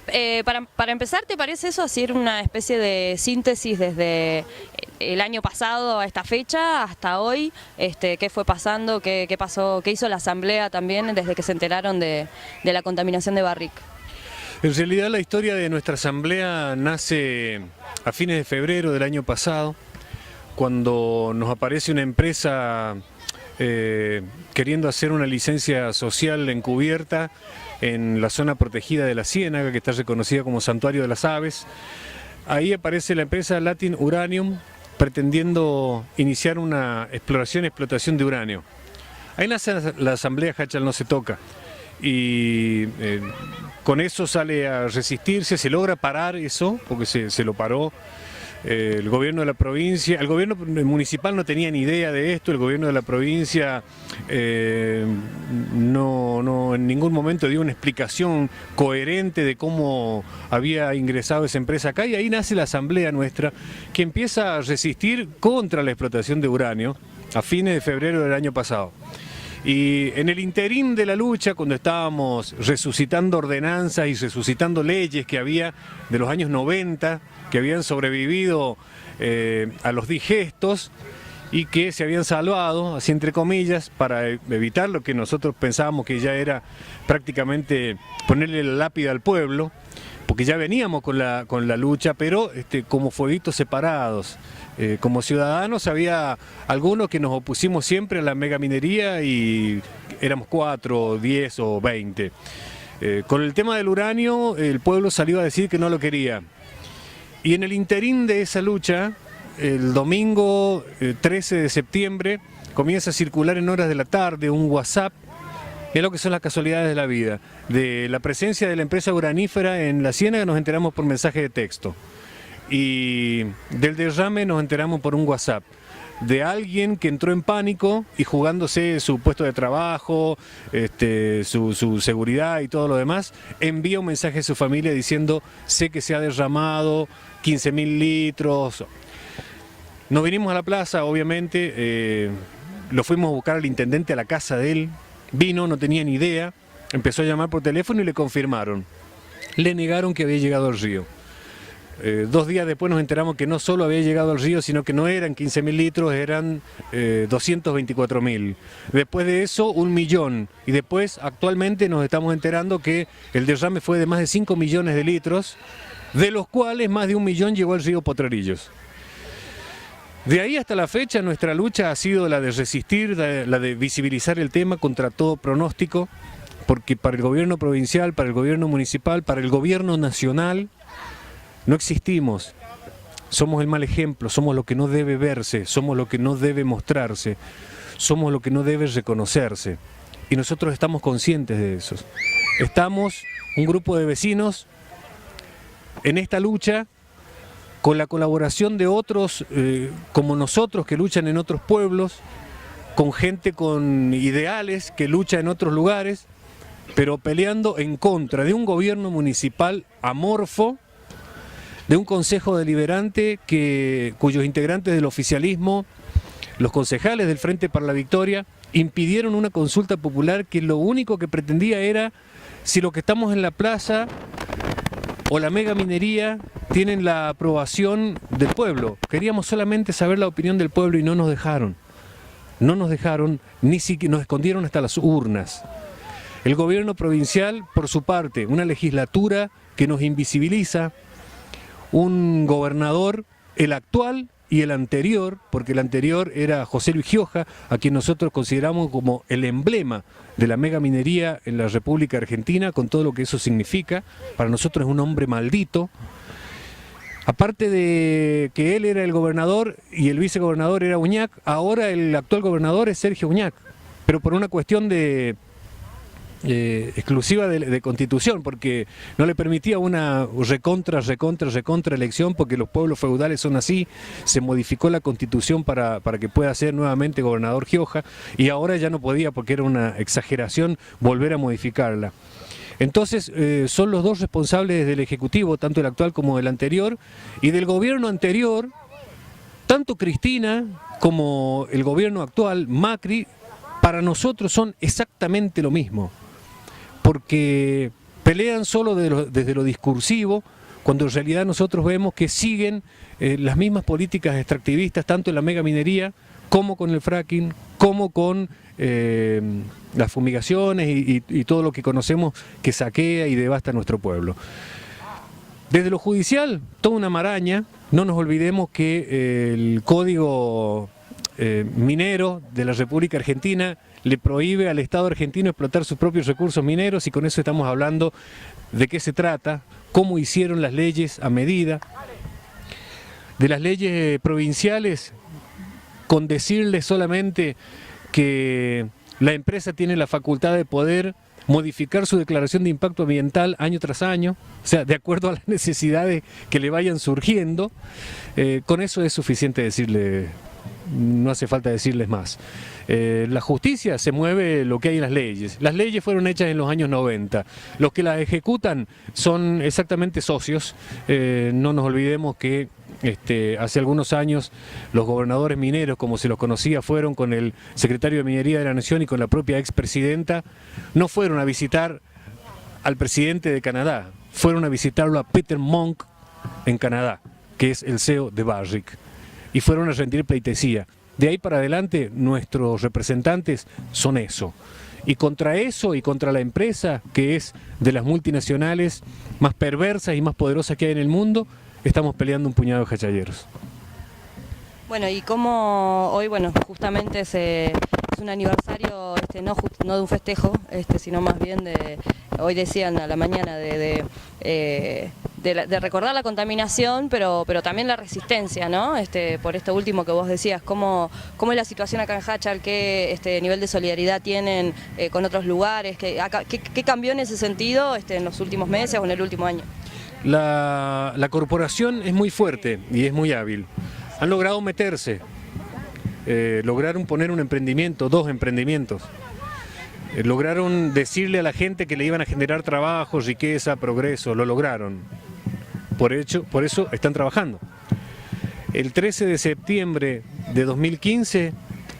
Para empezar, ¿te parece eso hacer una especie de síntesis desde el año pasado a esta fecha, hasta hoy? ¿Qué fue pasando? ¿Qué pasó? ¿Qué hizo la Asamblea también desde que se enteraron de la contaminación de Barrick? En realidad la historia de nuestra Asamblea nace a fines de febrero del año pasado, cuando nos aparece una empresa queriendo hacer una licencia social encubierta en la zona protegida de la Ciénaga, que está reconocida como Santuario de las Aves. Ahí aparece la empresa Latin Uranium pretendiendo iniciar una explotación de uranio. Ahí nace la Asamblea Hachal No Se Toca y con eso sale a resistirse, se logra parar eso, porque se lo paró. El gobierno de la provincia, el gobierno municipal no tenía ni idea de esto, el gobierno de la provincia no en ningún momento dio una explicación coherente de cómo había ingresado esa empresa acá, y ahí nace la Asamblea nuestra, que empieza a resistir contra la explotación de uranio a fines de febrero del año pasado. Y en el interín de la lucha, cuando estábamos resucitando ordenanzas y resucitando leyes que había de los años 90, que habían sobrevivido a los digestos y que se habían salvado, así entre comillas, para evitar lo que nosotros pensábamos que ya era prácticamente ponerle la lápida al pueblo, porque ya veníamos con la lucha, pero como fueguitos separados. Como ciudadanos había algunos que nos opusimos siempre a la megaminería y éramos 4, 10 o 20. Con el tema del uranio, el pueblo salió a decir que no lo quería. Y en el interín de esa lucha, el domingo 13 de septiembre, comienza a circular en horas de la tarde un WhatsApp. Es lo que son las casualidades de la vida. De la presencia de la empresa uranífera en la Ciénaga nos enteramos por mensaje de texto. Y del derrame nos enteramos por un WhatsApp. De alguien que entró en pánico y jugándose su puesto de trabajo, su seguridad y todo lo demás, envía un mensaje a su familia diciendo: sé que se ha derramado 15.000 litros. Nos vinimos a la plaza, obviamente, lo fuimos a buscar al intendente a la casa de él, vino, no tenía ni idea, empezó a llamar por teléfono y le confirmaron. Le negaron que había llegado al río. 2 días después nos enteramos que no solo había llegado al río, sino que no eran 15.000 litros, eran 224.000. Después de eso, 1 millón. Y después, actualmente, nos estamos enterando que el derrame fue de más de 5 millones de litros, de los cuales más de 1 millón llegó al río Potrerillos. De ahí hasta la fecha, nuestra lucha ha sido la de resistir, la de visibilizar el tema contra todo pronóstico, porque para el gobierno provincial, para el gobierno municipal, para el gobierno nacional, no existimos, somos el mal ejemplo, somos lo que no debe verse, somos lo que no debe mostrarse, somos lo que no debe reconocerse. Y nosotros estamos conscientes de eso. Estamos, un grupo de vecinos, en esta lucha, con la colaboración de otros como nosotros que luchan en otros pueblos, con gente con ideales que lucha en otros lugares, pero peleando en contra de un gobierno municipal amorfo, de un consejo deliberante cuyos integrantes del oficialismo, los concejales del Frente para la Victoria, impidieron una consulta popular que lo único que pretendía era si los que estamos en la plaza o la megaminería tienen la aprobación del pueblo. Queríamos solamente saber la opinión del pueblo y no nos dejaron. No nos dejaron, ni siquiera nos escondieron hasta las urnas. El gobierno provincial, por su parte, una legislatura que nos invisibiliza, un gobernador, el actual y el anterior, porque el anterior era José Luis Gioja, a quien nosotros consideramos como el emblema de la megaminería en la República Argentina, con todo lo que eso significa. Para nosotros es un hombre maldito. Aparte de que él era el gobernador y el vicegobernador era Uñac, ahora el actual gobernador es Sergio Uñac, pero por una cuestión exclusiva de Constitución, porque no le permitía una recontra elección, porque los pueblos feudales son así. Se modificó la Constitución para que pueda ser nuevamente gobernador Gioja, y ahora ya no podía, porque era una exageración volver a modificarla. Entonces son los dos responsables del Ejecutivo, tanto el actual como el anterior, y del gobierno anterior, tanto Cristina como el gobierno actual, Macri, para nosotros son exactamente lo mismo. Porque Pelean solo desde lo discursivo, cuando en realidad nosotros vemos que siguen las mismas políticas extractivistas, tanto en la megaminería, como con el fracking, como con las fumigaciones y todo lo que conocemos que saquea y devasta nuestro pueblo. Desde lo judicial, toda una maraña. No nos olvidemos que el Código Minero de la República Argentina le prohíbe al Estado argentino explotar sus propios recursos mineros, y con eso estamos hablando de qué se trata, cómo hicieron las leyes a medida. De las leyes provinciales, con decirles solamente que la empresa tiene la facultad de poder modificar su declaración de impacto ambiental año tras año, o sea, de acuerdo a las necesidades que le vayan surgiendo, con eso es suficiente decirle, no hace falta decirles más. La justicia se mueve lo que hay en las leyes. Las leyes fueron hechas en los años 90. Los que las ejecutan son exactamente socios. No nos olvidemos que hace algunos años los gobernadores mineros, como se los conocía, fueron con el secretario de Minería de la Nación y con la propia expresidenta, no fueron a visitar al presidente de Canadá, fueron a visitarlo a Peter Monk en Canadá, que es el CEO de Barrick, y fueron a rendir pleitesía. De ahí para adelante nuestros representantes son eso. Y contra eso y contra la empresa, que es de las multinacionales más perversas y más poderosas que hay en el mundo, estamos peleando un puñado de jachalleros. Bueno, y como hoy, bueno, justamente es un aniversario, no de un festejo, sino más bien de, hoy decían a la mañana, de recordar la contaminación, pero también la resistencia, ¿no? Por esto último que vos decías, cómo es la situación acá en Jáchal, qué nivel de solidaridad tienen con otros lugares, qué cambió en ese sentido en los últimos meses o en el último año. La corporación es muy fuerte y es muy hábil. Han logrado meterse, lograron poner un emprendimiento, 2 emprendimientos. Lograron decirle a la gente que le iban a generar trabajo, riqueza, progreso, lo lograron. Por eso están trabajando. El 13 de septiembre de 2015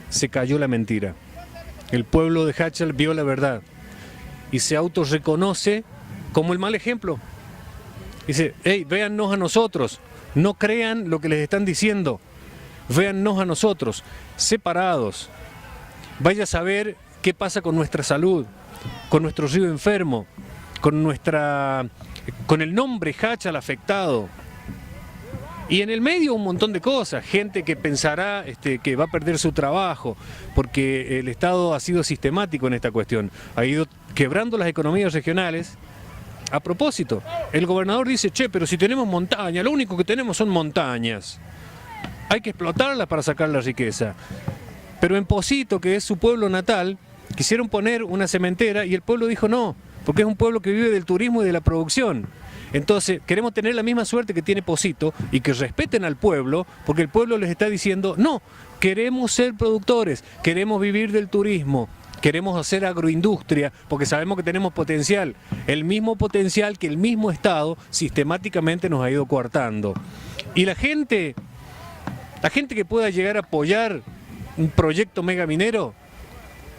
se cayó la mentira. El pueblo de Jáchal vio la verdad y se autorreconoce como el mal ejemplo. Dice, hey, véannos a nosotros, no crean lo que les están diciendo, véannos a nosotros, separados. Vaya a saber qué pasa con nuestra salud, con nuestro río enfermo, con el nombre Jáchal afectado. Y en el medio un montón de cosas, gente que pensará que va a perder su trabajo, porque el Estado ha sido sistemático en esta cuestión, ha ido quebrando las economías regionales. A propósito, el gobernador dice, che, pero si tenemos montaña, lo único que tenemos son montañas. Hay que explotarlas para sacar la riqueza. Pero en Pocito, que es su pueblo natal, quisieron poner una cementera y el pueblo dijo no, porque es un pueblo que vive del turismo y de la producción. Entonces, queremos tener la misma suerte que tiene Pocito y que respeten al pueblo, porque el pueblo les está diciendo, no, queremos ser productores, queremos vivir del turismo. Queremos hacer agroindustria porque sabemos que tenemos potencial, el mismo potencial que el mismo Estado sistemáticamente nos ha ido coartando. Y la gente que pueda llegar a apoyar un proyecto megaminero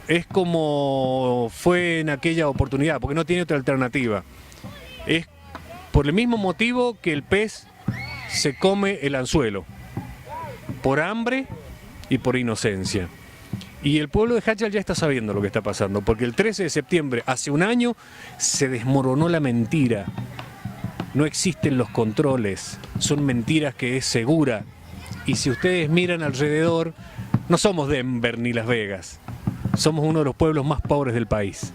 es como fue en aquella oportunidad, porque no tiene otra alternativa. Es por el mismo motivo que el pez se come el anzuelo, por hambre y por inocencia. Y el pueblo de Jáchal ya está sabiendo lo que está pasando, porque el 13 de septiembre, hace un año, se desmoronó la mentira. No existen los controles, son mentiras que es segura. Y si ustedes miran alrededor, no somos Denver ni Las Vegas, somos uno de los pueblos más pobres del país.